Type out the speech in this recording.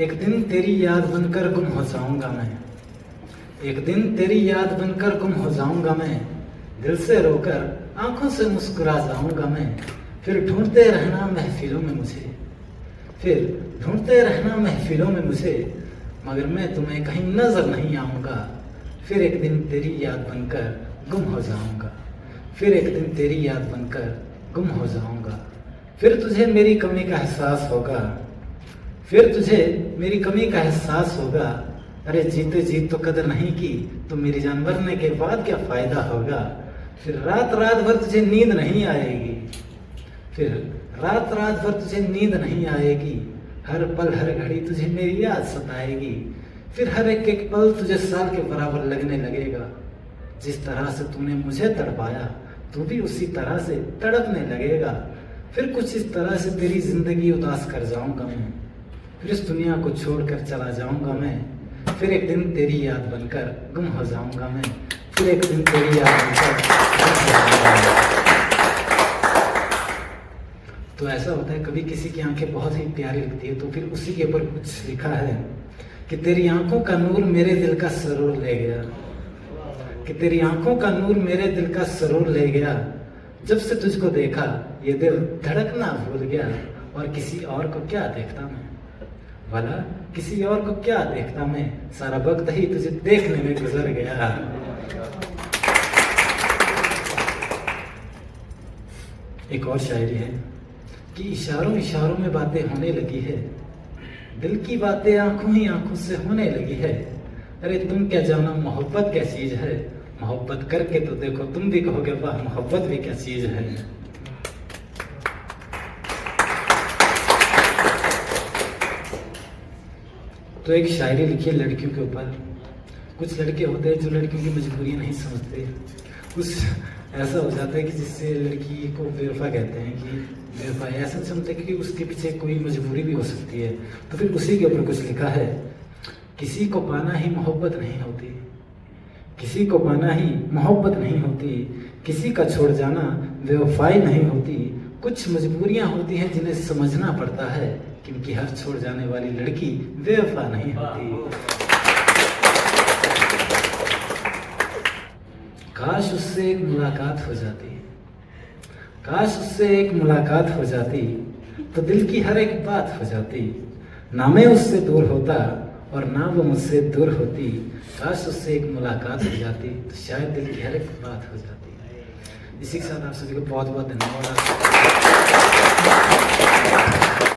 एक दिन तेरी याद बनकर गुम हो जाऊंगा मैं, एक दिन तेरी याद बनकर गुम हो जाऊंगा मैं, दिल से रोकर आंखों से मुस्कुरा जाऊंगा मैं। फिर ढूंढते रहना महफिलों में मुझे, फिर ढूंढते रहना महफिलों में मुझे, मगर मैं तुम्हें कहीं नजर नहीं आऊंगा। फिर एक दिन तेरी याद बनकर गुम हो जाऊंगा, फिर एक दिन तेरी याद बनकर गुम हो जाऊंगा। फिर तुझे मेरी कमी का एहसास होगा, फिर तुझे मेरी कमी का एहसास होगा। अरे जीते जी तो कदर नहीं की तो मेरी जान मरने के बाद क्या फायदा होगा। फिर रात रात भर तुझे नींद नहीं आएगी, फिर रात रात भर तुझे नींद नहीं आएगी। हर पल हर घड़ी तुझे मेरी याद सताएगी। फिर हर एक एक पल तुझे साल के बराबर लगने लगेगा। जिस तरह से तूने मुझे तड़पाया तू भी उसी तरह से तड़पने लगेगा। फिर कुछ इस तरह से तेरी जिंदगी उदास कर जाऊंगा मैं, फिर इस दुनिया को छोड़कर चला जाऊंगा मैं। फिर एक दिन तेरी याद बनकर गुम हो जाऊंगा मैं, फिर एक दिन तेरी याद बनकर गुम हो जाऊंगा मैं। तो ऐसा होता है कभी किसी की आंखें बहुत ही प्यारी लगती है तो फिर उसी के ऊपर कुछ लिखा है कि तेरी आंखों का नूर मेरे दिल का सरूर ले गया, कि तेरी आंखों का नूर मेरे दिल का सरूर ले गया। जब से तुझको देखा ये दिल धड़कना भूल गया। और किसी और को क्या देखता मैं, भला किसी और को क्या देखता मैं, सारा वक्त ही तुझे देखने में गुजर गया। एक और शायरी है कि इशारों इशारों में बातें होने लगी है, दिल की बातें आंखों ही आंखों से होने लगी है। अरे तुम क्या जानो मोहब्बत क्या चीज है, मोहब्बत करके तो देखो तुम भी कहोगे वाह मोहब्बत भी क्या चीज है। तो एक शायरी लिखी है लड़कियों के ऊपर। कुछ लड़के होते हैं जो लड़कियों की मजबूरियां नहीं समझते, कुछ ऐसा हो जाता है कि जिससे लड़की को बेवफा कहते हैं कि बेवफा ऐसा समझते हैं कि उसके पीछे कोई मजबूरी भी हो सकती है। तो फिर उसी के ऊपर कुछ लिखा है, किसी को पाना ही मोहब्बत नहीं होती, किसी को पाना ही मोहब्बत नहीं होती, किसी का छोड़ जाना बेवफाई नहीं होती। कुछ मजबूरियां होती हैं जिन्हें समझना पड़ता है, क्योंकि हर छोड़ जाने वाली लड़की बेवफा नहीं होती। काश उससे एक मुलाकात हो जाती, काश उससे एक मुलाकात हो जाती, तो दिल की हर एक बात हो जाती। ना मैं उससे दूर होता और ना वो मुझसे दूर होती। काश उससे एक मुलाकात हो जाती तो शायद दिल की हर एक बात हो जाती। इसी के साथ आप सभी को बहुत बहुत धन्यवाद।